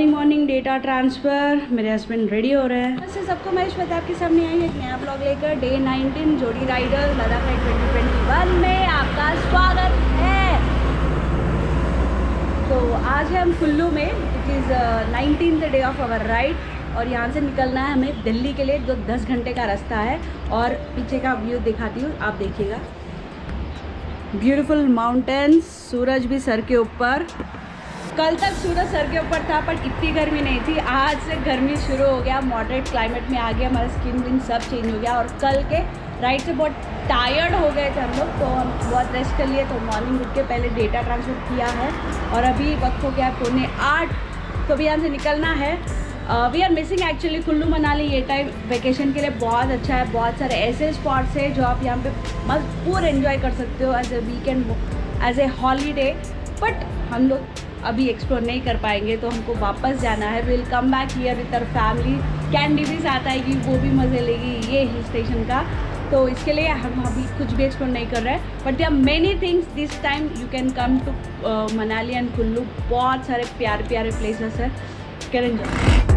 Morning data transfer. मेरे husband ready हो रहे हैं। वैसे सबको मैं श्वेता आपके सामने आई एक नया ब्लॉग लेकर। डे 19 जोड़ी राइडर लद्दाख राइड 2021 में आपका स्वागत है। तो आज है हम कुल्लू में। It is 19th day of our ride और यहाँ से निकलना है हमें दिल्ली के लिए, जो 10 घंटे का रास्ता है। और पीछे का व्यू दिखाती हूँ, आप देखिएगा। ब्यूटीफुल माउंटेन्स, सूरज भी सर के ऊपर। कल तक सूरज सर के ऊपर था पर इतनी गर्मी नहीं थी। आज से गर्मी शुरू हो गया, मॉडरेट क्लाइमेट में आ गया, हमारा स्किन विन सब चेंज हो गया। और कल के राइड से बहुत टायर्ड हो गए थे हम लोग, तो हम बहुत रेस्ट कर लिए। तो मॉर्निंग उठ के पहले डेटा ट्रांसफ़र किया है और अभी वक्त हो गया 7:45, तो अभी यहाँ से निकलना है। We are missing actually Kullu Manali. ये टाइम वेकेशन के लिए बहुत अच्छा है। बहुत सारे ऐसे स्पॉट्स हैं जो आप यहाँ पे मस्त पूरा एंजॉय कर सकते हो as a weekend, as a holiday. But हम लोग अभी एक्सप्लोर नहीं कर पाएंगे, तो हमको वापस जाना है। Will come back here with our family. Candy भी साथ आएगी, वो भी मज़े लेगी ये हिल स्टेशन का। तो इसके लिए हम अभी कुछ भी एक्सप्लोर नहीं कर रहे हैं। But there are many things this time you can come to Manali and Kullu. बहुत सारे प्यारे प्यारे प्लेसेस है, कैन एंजॉय।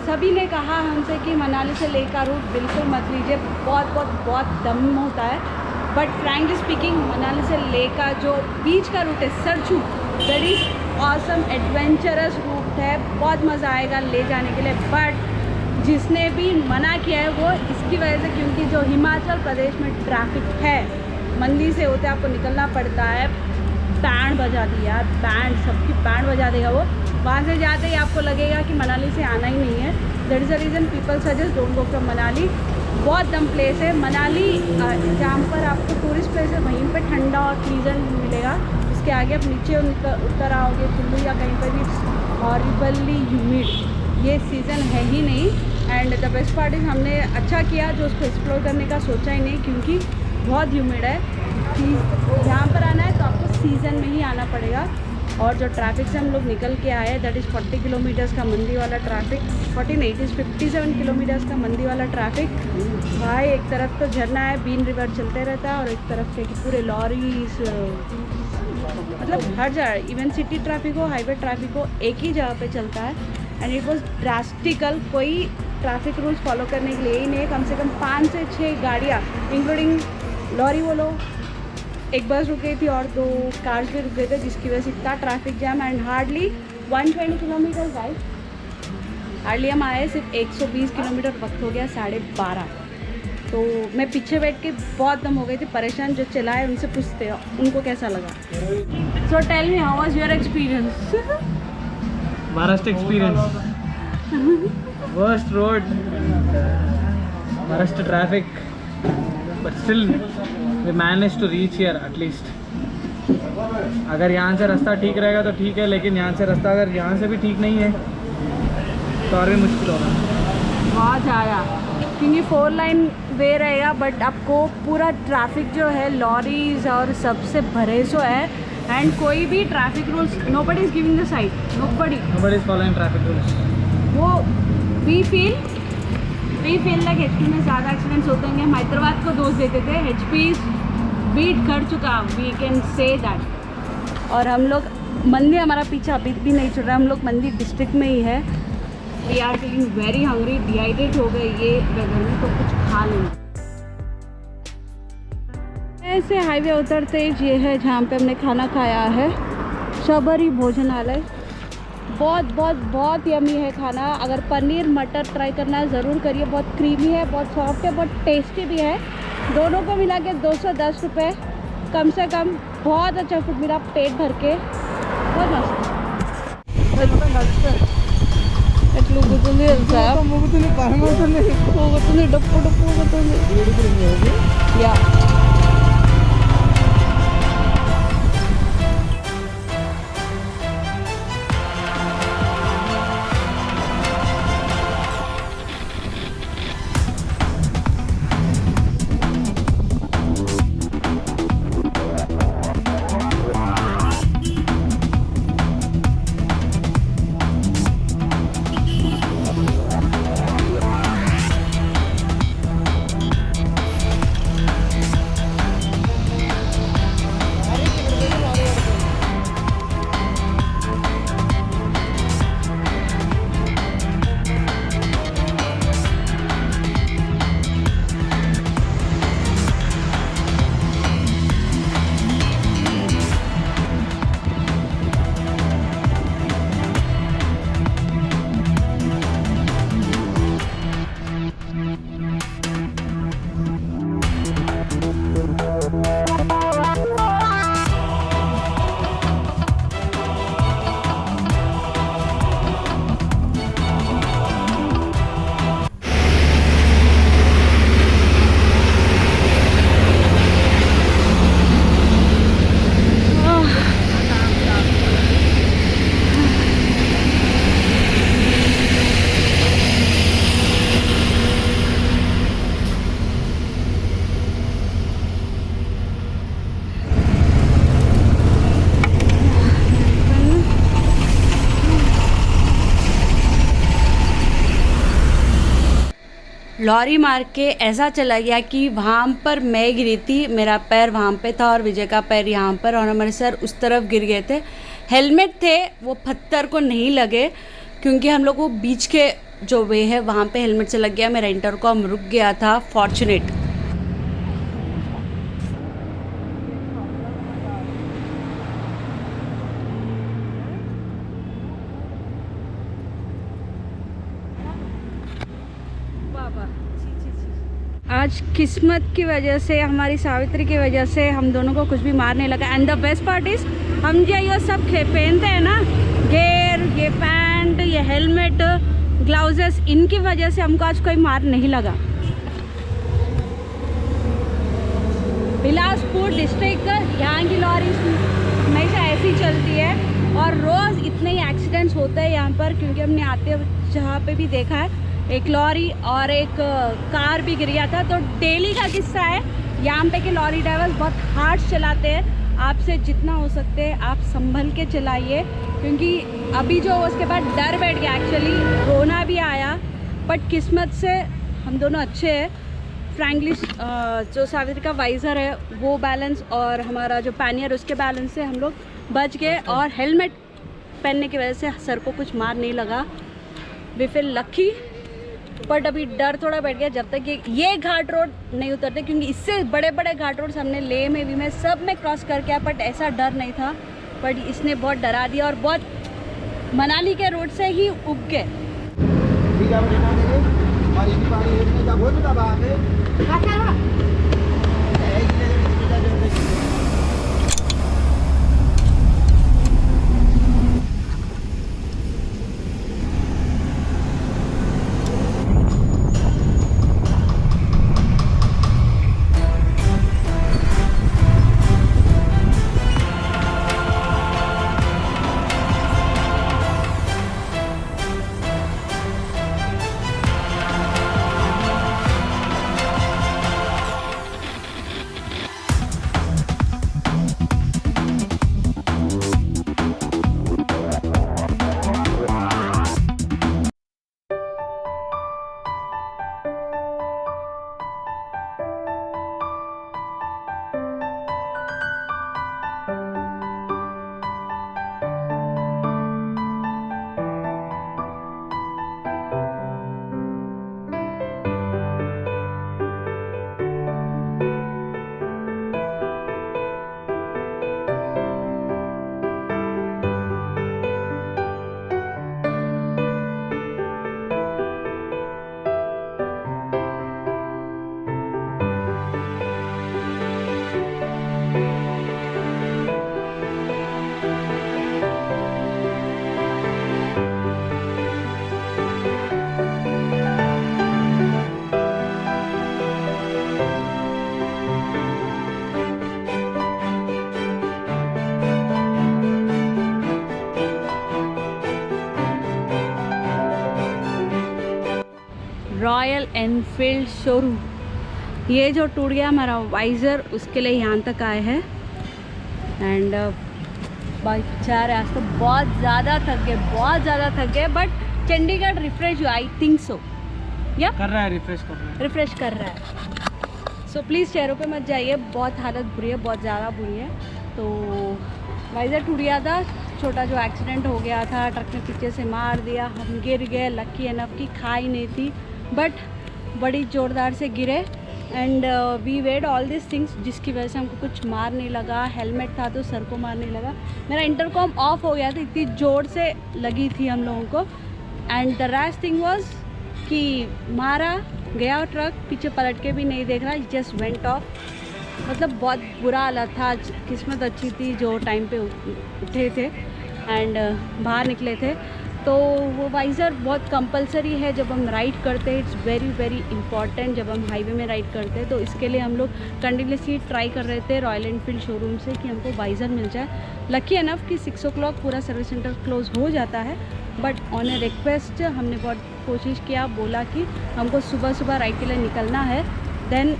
सभी ने कहा हमसे कि मनाली से लेह का रूट बिल्कुल मत लीजिए, बहुत दम होता है। बट फ्रैंकली स्पीकिंग मनाली से लेह का जो बीच का रूट है Sarchu, that is awesome adventurous route है। बहुत मज़ा आएगा ले जाने के लिए। बट जिसने भी मना किया है वो इसकी वजह से, क्योंकि जो हिमाचल प्रदेश में ट्रैफिक है, मंडी से होते आपको निकलना पड़ता है। बैंड बजा दिया यार, बैंड, सबकी बैंड बजा देगा वो। वहाँ से जाते ही आपको लगेगा कि मनाली से आना ही नहीं है। That is the reason people suggest don't go from Manali. बहुत दम प्लेस है मनाली, जहाँ पर आपको टूरिस्ट प्लेस है, वहीं पे ठंडा और प्लीजेंट मिलेगा। इसके आगे आप नीचे उतर आओगे कुल्लू या कहीं पर भी, हॉरिबली ह्यूमिड, ये सीज़न है ही नहीं। And the best part is हमने अच्छा किया जो उसको एक्सप्लोर करने का सोचा ही नहीं, क्योंकि बहुत ह्यूमिड है। यहाँ पर आना है तो आपको सीज़न में ही आना पड़ेगा। और जो ट्रैफिक से हम लोग निकल के आए हैं, दैट इज़ 40 किलोमीटर्स का मंदी वाला ट्रैफिक। 40 नहीं, इट इज़ 57 किलोमीटर्स का मंदी वाला ट्रैफिक। भाई एक तरफ तो झरना है, बीन रिवर चलते रहता है, और एक तरफ के पूरे लॉरीज, मतलब हर जगह, इवन सिटी ट्रैफिक हो, हाईवे ट्रैफिक हो, एक ही जगह पे चलता है। And it was drastical. कोई ट्रैफिक रूल्स फॉलो करने के लिए ही नहीं। कम से कम 5 से 6 गाड़ियाँ, इंक्लूडिंग लॉरी बोलो, एक बस रुक गई थी और 2 कार्स भी रुक गए थे, जिसकी वजह से इतना traffic jam. And hardly 120 kilometre drive, hardly हम आए सिर्फ 120 किलोमीटर। वक्त हो गया 12:30। तो मैं पीछे बैठ के बहुत दम हो गई थी, परेशान। जो चलाए उनसे पूछते हो उनको कैसा लगा। So tell me, how was your experience? Worst experience. Worst road. Worst traffic. But still, we managed to reach here at least. अगर यहाँ से रास्ता ठीक रहेगा तो ठीक है, लेकिन यहाँ से रास्ता अगर यहाँ से भी ठीक नहीं है तो और भी मुश्किल होगा। बहुत ज़्यादा, क्योंकि 4 लाइन वे रहेगा, बट आपको पूरा ट्रैफिक जो है लॉरीज और सबसे भरे सो है, एंड कोई भी traffic rules, nobody is giving the side, nobody is following traffic rules. वो वी फील लाइक HP में ज़्यादा एक्सीडेंट्स होते हैं। हम हैदराबाद को दोष देते थे, HP बीट कर चुका, वी कैन से दैट। और हम लोग मंदी, हमारा पीछे अभी भी नहीं छुट रहा, हम लोग मंदी डिस्ट्रिक्ट में ही है। We are feeling very hungry, dehydrate हो गए ये वेदर में, तो कुछ खा लेंगे। ऐसे हाईवे उतरते ये है जहाँ पे हमने खाना खाया है, शबरी भोजनालय। बहुत बहुत बहुत यमी है खाना। अगर पनीर मटर ट्राई करना है ज़रूर करिए, बहुत क्रीमी है, बहुत सॉफ्ट है, बहुत टेस्टी भी है। दोनों को मिला के 210 रुपये कम से कम। बहुत अच्छा फूड मिला, पेट भर के, बहुत मस्त। या लॉरी मार के ऐसा चला गया कि वहाँ पर मैं गिरी थी, मेरा पैर वहाँ पे था और विजय का पैर यहाँ पर, और हमारे सर उस तरफ गिर गए थे। हेलमेट थे, वो पत्थर को नहीं लगे, क्योंकि हम लोग वो बीच के जो वे है वहाँ पे हेलमेट से लग गया। मेरा इंटर को हम रुक गया था, फॉर्चुनेट। आज किस्मत की वजह से, हमारी सावित्री की वजह से हम दोनों को कुछ भी मार नहीं लगा। And the best part is, हम जो ये सब पहनते हैं ना, गेयर, ये पैंट, ये हेलमेट, ग्लाउजेस, इनकी वजह से हमको आज कोई मार नहीं लगा। बिलासपुर डिस्ट्रिक्ट, यहाँ की लॉरी हमेशा ऐसी चलती है और रोज़ इतने ही एक्सीडेंट्स होते हैं यहाँ पर, क्योंकि हमने आते जहाँ पे भी देखा है, एक लॉरी और एक कार भी गिर गया था। तो डेली का किस्सा है। यहाँ पे के लॉरी ड्राइवर्स बहुत हार्ड चलाते हैं। आपसे जितना हो सकते हैं आप संभल के चलाइए, क्योंकि अभी जो उसके बाद डर बैठ गया, एक्चुअली रोना भी आया, बट किस्मत से हम दोनों अच्छे हैं। फ्रैंकली जो सावित्री का वाइज़र है वो बैलेंस, और हमारा जो पैनियर उसके बैलेंस से हम लोग बच गए, और हेलमेट पहनने की वजह से सर को कुछ मार नहीं लगा। वी फील लकी, बट अभी डर थोड़ा बैठ गया जब तक ये घाट रोड नहीं उतरते, क्योंकि इससे बड़े बड़े घाट रोड हमने लेह में भी में सब में क्रॉस करके आया, बट ऐसा डर नहीं था। बट इसने बहुत डरा दिया और बहुत मनाली के रोड से ही उब गए। Enfield showroom. ये जो टूट गया हमारा वाइज़र, उसके लिए यहाँ तक आए हैं। एंड बाइक जा रहे, आज तो बहुत ज़्यादा थक गए, बट चंडीगढ़ रिफ्रेश हुआ, आई थिंक सो। या कर रहा है, रिफ्रेश कर रहा है। सो प्लीज़ शहरों पे मत जाइए, बहुत हालत बुरी है, बहुत ज़्यादा बुरी है। तो वाइज़र टूट गया था, छोटा जो एक्सीडेंट हो गया था, ट्रक ने पीछे से मार दिया, हम गिर गए, लकी एनफ की खाई नहीं थी, बट बड़ी ज़ोरदार से गिरे। And we wed all this things, जिसकी वजह से हमको कुछ मार नहीं लगा। हेलमेट था तो सर को मार नहीं लगा। मेरा इंटरकॉम ऑफ हो गया था, इतनी ज़ोर से लगी थी हम लोगों को। And the rash thing was कि मारा गया ट्रक, पीछे पलट के भी नहीं देख रहा, जस्ट वेंट ऑफ। मतलब बहुत बुरा हालत था। किस्मत अच्छी थी जो टाइम पे उठे थे एंड बाहर निकले थे। तो वो वाइज़र बहुत कंपलसरी है जब हम राइड करते हैं, इट्स वेरी वेरी इंपॉर्टेंट जब हम हाईवे में राइड करते हैं। तो इसके लिए हम लोग कंटिन्यूसली ट्राई कर रहे थे रॉयल एनफील्ड शोरूम से कि हमको वाइज़र मिल जाए। लकी एनफ कि 6 o'clock पूरा सर्विस सेंटर क्लोज हो जाता है, बट ऑन ए रिक्वेस्ट हमने बहुत कोशिश किया, बोला कि हमको सुबह सुबह राइड के लिए निकलना है। देन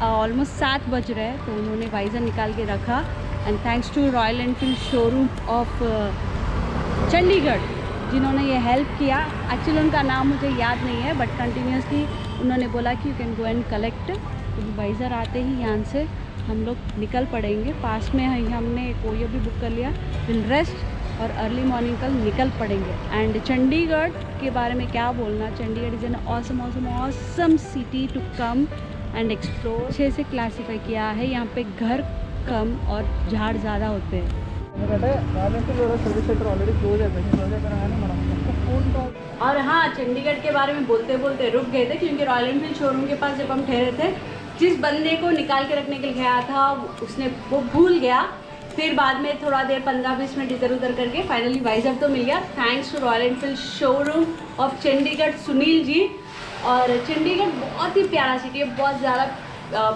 ऑलमोस्ट 7 बज रहे हैं, तो उन्होंने वाइज़र निकाल के रखा। And thanks to Royal Enfield showroom of Chandigarh जिन्होंने ये हेल्प किया। एक्चुअली उनका नाम मुझे याद नहीं है, बट कंटिन्यूसली उन्होंने बोला कि you can go and collect. तो वाइज़र आते ही यहाँ से हम लोग निकल पड़ेंगे, पास में है, हमने कोई भी बुक कर लिया, विल रेस्ट और अर्ली मॉर्निंग कल निकल पड़ेंगे। एंड चंडीगढ़ के बारे में क्या बोलना, Chandigarh is an awesome city to come and explore. अच्छे से क्लासीफाई किया है, यहाँ पे घर कम और झाड़ ज़्यादा होते हैं। और हाँ, चंडीगढ़ के बारे में बोलते बोलते रुक गए थे, क्योंकि रॉयल एनफील्ड शोरूम के पास जब हम ठहरे थे, जिस बंदे को निकाल के रखने के लिए गया था उसने वो भूल गया। फिर बाद में थोड़ा देर 15-20 मिनट इधर उधर करके फाइनली वाइज़र तो मिल गया, thanks to Royal Enfield showroom of Chandigarh Sunil ji. और चंडीगढ़ बहुत ही प्यारा सिटी है, बहुत ज़्यादा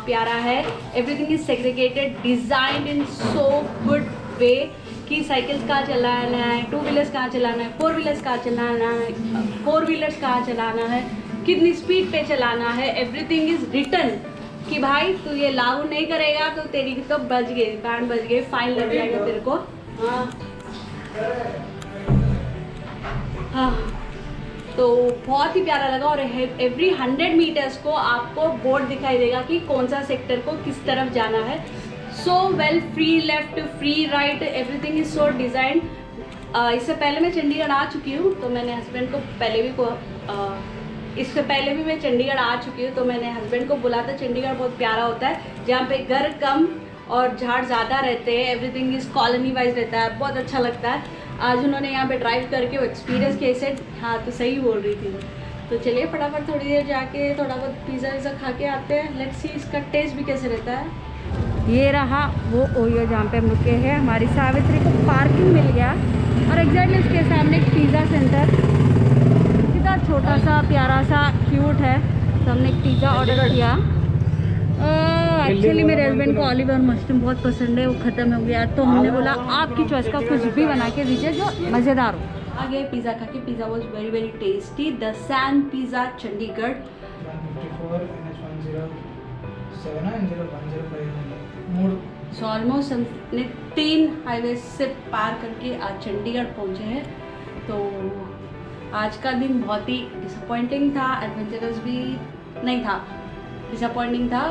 प्यारा है। Everything is segregated, designed in so good way कि साइकिल्स कहाँ चलाना है, 2 व्हीलर्स कहाँ चलाना है, 4 व्हीलर्स कहाँ चलाना है, 4 व्हीलर्स कहाँ चलाना है, कितनी स्पीड पे चलाना है। एवरीथिंग इज़ रिटन कि भाई तू ये लागू नहीं करेगा तो तेरी तो बज गई, बैंड बज गई, फाइन लग जाएगा तेरे को। हाँ, तो बहुत ही प्यारा लगा। और एवरी 100 मीटर्स को आपको बोर्ड दिखाई देगा कि कौन सा सेक्टर को किस तरफ जाना है। So well, free left, free right, everything is so design. इससे पहले मैं चंडीगढ़ आ चुकी हूँ, तो मैंने हस्बैंड को पहले भी इससे पहले भी मैं चंडीगढ़ आ चुकी हूँ, तो मैंने हस्बैंड को बोला था चंडीगढ़ बहुत प्यारा होता है, जहाँ पे घर कम और झाड़ ज़्यादा रहते हैं, एवरीथिंग इज़ कॉलोनी वाइज रहता है, बहुत अच्छा लगता है। आज उन्होंने यहाँ पे ड्राइव करके वो एक्सपीरियंस कैसे, हाँ तो सही बोल रही थी। तो चलिए फटाफट थोड़ी देर जाके थोड़ा बहुत पिज़्ज़ा वीज़ा खा के आते हैं, लेट्स सी इसका टेस्ट भी कैसे रहता है। ये रहा वो ओयो जहाँ पे हम रुके हैं। हमारी सावित्री को पार्किंग मिल गया और एग्जैक्टली उसके सामने एक पिज़्ज़ा सेंटर, कितना छोटा सा प्यारा सा क्यूट है। तो हमने एक पिज़्ज़ा ऑर्डर किया। एक्चुअली मेरे हस्बैंड को ऑलिव और मशरूम बहुत पसंद है, वो ख़त्म हो गया, तो हमने बोला आपकी चॉइस का कुछ भी बना के दीजिए जो मज़ेदार हो। आगे पिज़्ज़ा खा के, pizza was very very tasty. The san pizza Chandigarh. So almost हमने 3 हाईवे से पार करके आज चंडीगढ़ पहुँचे हैं। तो आज का दिन बहुत ही डिसअपॉइंटिंग था, एडवेंचरस भी नहीं था, डिसअपॉइंटिंग था,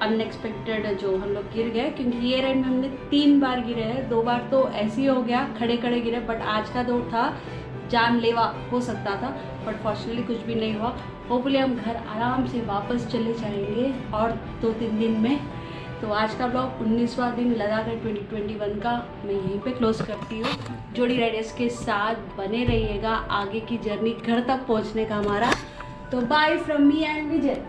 अनएक्सपेक्टेड जो हम लोग गिर गए, क्योंकि ये राइड में हमने 3 बार गिरे हैं, 2 बार तो ऐसे ही हो गया खड़े खड़े गिरे, बट आज का दौर था जानलेवा हो सकता था, बट फॉर्चुनेटली कुछ भी नहीं हुआ। होपफुली हम घर आराम से वापस चले जाएंगे और 2-3 दिन में। तो आज का ब्लॉग 19वां दिन लद्दाख 2021 का मैं यहीं पे क्लोज करती हूँ। जोड़ी राइडर्स के साथ बने रहिएगा, आगे की जर्नी घर तक पहुँचने का हमारा। तो bye from me and Vijay.